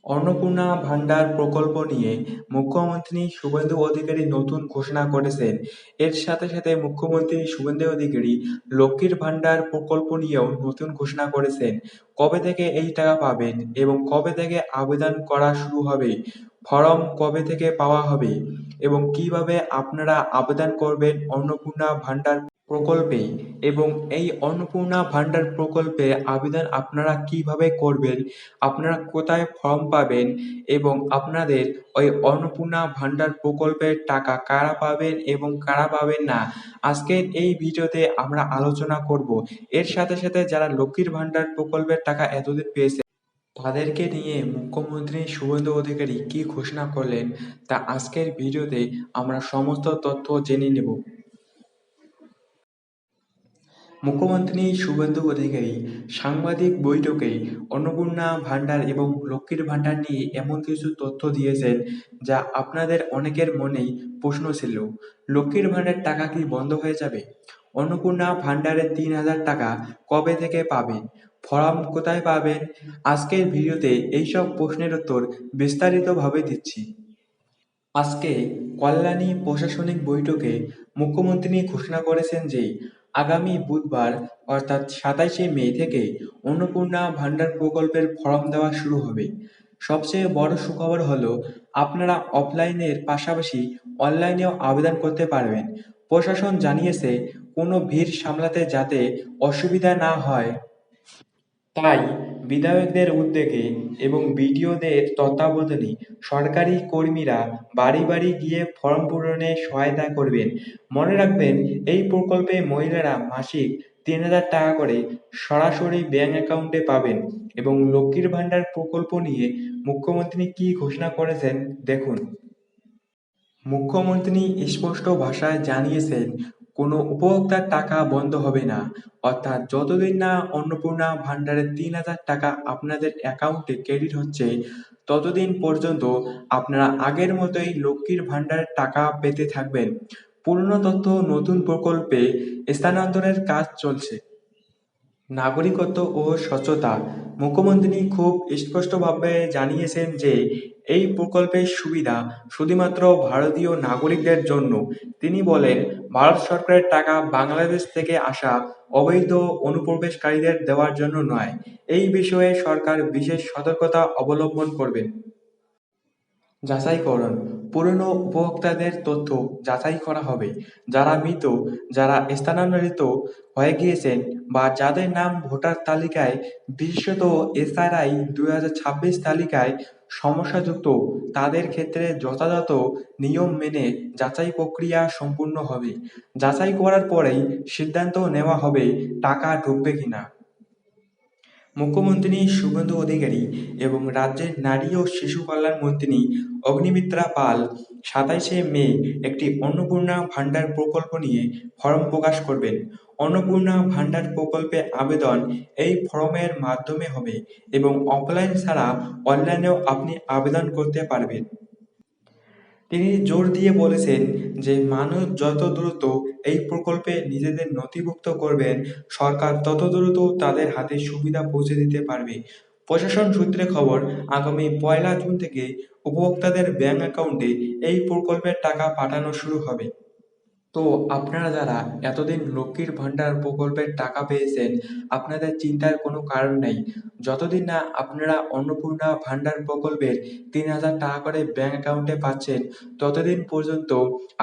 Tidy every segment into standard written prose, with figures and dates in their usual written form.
অন্নপূর্ণা ভান্ডার প্রকল্প নিয়ে মুখ্যমন্ত্রী শুভেন্দু অধিকারী নতুন ঘোষণা করেছেন। এর সাথে সাথে মুখ্যমন্ত্রী শুভেন্দু অধিকারী লক্ষ্মীর ভান্ডার প্রকল্প নিয়েও নতুন ঘোষণা করেছেন। কবে থেকে এই টাকা পাবেন এবং কবে থেকে আবেদন করা শুরু হবে, ফর্ম কবে থেকে পাওয়া হবে এবং কিভাবে আপনারা আবেদন করবেন অন্নপূর্ণা ভান্ডার প্রকল্পে এবং এই অন্নপূর্ণা ভান্ডার প্রকল্পে আবেদন আপনারা কিভাবে করবেন, আপনারা কোথায় ফর্ম পাবেন এবং আপনাদের ওই অন্নপূর্ণা ভান্ডার প্রকল্পের টাকা কারা পাবেন এবং কারা পাবেন না, আজকের এই ভিডিওতে আমরা আলোচনা করব। এর সাথে সাথে যারা লক্ষ্মীর ভান্ডার প্রকল্পের টাকা এতদিন পেয়েছে তাদেরকে নিয়ে মুখ্যমন্ত্রী শুভেন্দু অধিকারী কি ঘোষণা করলেন তা আজকের ভিডিওতে আমরা সমস্ত তথ্য জেনে নেব। মুখ্যমন্ত্রী শুভেন্দু অধিকারী সাংবাদিক বৈঠকে অন্নপূর্ণা ভান্ডার এবং লক্ষ্মীর ভান্ডার নিয়ে এমন কিছু তথ্য দিয়েছেন যা আপনাদের অনেকের মনেই প্রশ্ন ছিল। লক্ষ্মীর ভান্ডার টাকা কি বন্ধ হয়ে যাবে? অন্নপূর্ণা ভান্ডারের ৩,০০০ টাকা কবে থেকে পাবেন? ফর্ম কোথায় পাবেন? আজকের ভিডিওতে এইসব প্রশ্নের উত্তর বিস্তারিতভাবে দিচ্ছি। আজকে কল্যাণী প্রশাসনিক বৈঠকে মুখ্যমন্ত্রী ঘোষণা করেছেন যে আগামী বুধবার অর্থাৎ ২৭শে মে থেকে অন্নপূর্ণা ভান্ডার প্রকল্পের ফর্ম দেওয়া শুরু হবে। সবচেয়ে বড় সুখবর হলো আপনারা অফলাইনের পাশাপাশি অনলাইনেও আবেদন করতে পারবেন। প্রশাসন জানিয়েছে কোনো ভিড় সামলাতে যাতে অসুবিধা না হয় তাই বিধায়কদের উদ্যোগে এবং বিডিওদের তত্ত্বাবধানে সরকারি কর্মীরা বাড়ি বাড়ি গিয়ে ফর্ম পূরণে সহায়তা করবেন। মনে রাখবেন, এই প্রকল্পে মহিলারা মাসিক ৩,০০০ টাকা করে সরাসরি ব্যাংক অ্যাকাউন্টে পাবেন। এবং লক্ষ্মীর ভান্ডার প্রকল্প নিয়ে মুখ্যমন্ত্রী কি ঘোষণা করেছেন দেখুন। মুখ্যমন্ত্রী স্পষ্ট ভাষায় জানিয়েছেন কোনো উপভোক্তার টাকা বন্ধ হবে না, অর্থাৎ যতদিন না অন্নপূর্ণা ভান্ডারের ৩,০০০ টাকা আপনাদের অ্যাকাউন্টে ক্রেডিট হচ্ছে ততদিন পর্যন্ত আপনারা আগের মতোই লক্ষ্মীর ভান্ডারের টাকা পেতে থাকবেন। পুরনো তথ্য নতুন প্রকল্পে স্থানান্তরের কাজ চলছে। নাগরিকত্ব ও স্বচ্ছতা মুখ্যমন্ত্রী খুব স্পষ্টভাবে জানিয়েছেন যে এই প্রকল্পের সুবিধা শুধুমাত্র ভারতীয় নাগরিকদের জন্য। তিনি বলেন, ভারত সরকারের টাকা বাংলাদেশ থেকে আসা অবৈধ অনুপ্রবেশকারীদের দেওয়ার জন্য নয়। এই বিষয়ে সরকার বিশেষ সতর্কতা অবলম্বন করবেন। যাচাইকরণ পুরনো উপভোক্তাদের তথ্য যাচাই করা হবে। যারা মৃত, যারা স্থানান্তরিত হয়ে গিয়েছেন বা যাদের নাম ভোটার তালিকায় বিশেষত এসআরআই ২০২৬ তালিকায় সমস্যাযুক্ত তাদের ক্ষেত্রে যথাযথ নিয়ম মেনে যাচাই প্রক্রিয়া সম্পূর্ণ হবে। যাচাই করার পরেই সিদ্ধান্ত নেওয়া হবে টাকা ঢুকবে কিনা। মুখ্যমন্ত্রী শুভেন্দু অধিকারী এবং রাজ্যের নারী ও শিশু কল্যাণ মন্ত্রী অগ্নিমিত্রা পাল ২৭শে মে একটি অন্নপূর্ণা ভান্ডার প্রকল্প নিয়ে ফর্ম প্রকাশ করবেন। অন্নপূর্ণা ভান্ডার প্রকল্পে আবেদন এই ফর্মের মাধ্যমে হবে এবং অফলাইন ছাড়া অনলাইনেও আপনি আবেদন করতে পারবেন। তিনি জোর দিয়ে বলেছেন যে মানুষ যত দ্রুত এই প্রকল্পে নিজেদের নথিভুক্ত করবেন, সরকার তত দ্রুত তাদের হাতে সুবিধা পৌঁছে দিতে পারবে। প্রশাসন সূত্রে খবর, আগামী ১লা জুন থেকে উপভোক্তাদের ব্যাংক অ্যাকাউন্টে এই প্রকল্পের টাকা পাঠানো শুরু হবে। তো আপনারা যারা এতদিন লক্ষ্মীর ভান্ডার প্রকল্পের টাকা পেয়েছেন, আপনাদের চিন্তার কোনো কারণ নেই। যতদিন না আপনারা অন্নপূর্ণা ভান্ডার প্রকল্পের ৩,০০০ টাকা করে ব্যাংক অ্যাকাউন্টে পাচ্ছেন, ততদিন পর্যন্ত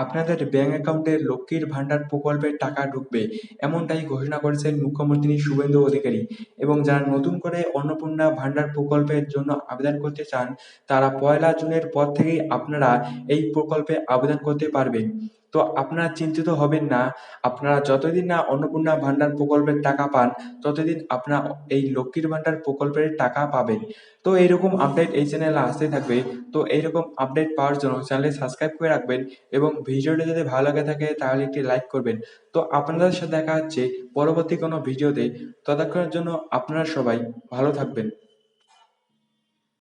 আপনাদের ব্যাংক অ্যাকাউন্টে লক্ষ্মীর ভান্ডার প্রকল্পের টাকা ঢুকবে। এমনটাই ঘোষণা করেছেন মুখ্যমন্ত্রী শুভেন্দু অধিকারী। এবং যারা নতুন করে অন্নপূর্ণা ভান্ডার প্রকল্পের জন্য আবেদন করতে চান, তারা ১লা জুনের পর থেকেই আপনারা এই প্রকল্পে আবেদন করতে পারবেন। তো আপনারা চিন্তিত হবেন না। আপনারা যতদিন না অন্নপূর্ণা ভান্ডার প্রকল্পের টাকা পান, ততদিন আপনারা এই লক্ষ্মীর ভান্ডার প্রকল্পের টাকা পাবেন। তো এইরকম আপডেট এই চ্যানেলে আসতে থাকবে। তো এইরকম আপডেট পাওয়ার জন্য চ্যানেলটি সাবস্ক্রাইব করে রাখবেন এবং ভিডিওটি যদি ভালো লাগে থাকে তাহলে একটি লাইক করবেন। তো আপনাদের সাথে দেখা হচ্ছে পরবর্তী কোনো ভিডিওতে। ততক্ষণের জন্য আপনারা সবাই ভালো থাকবেন।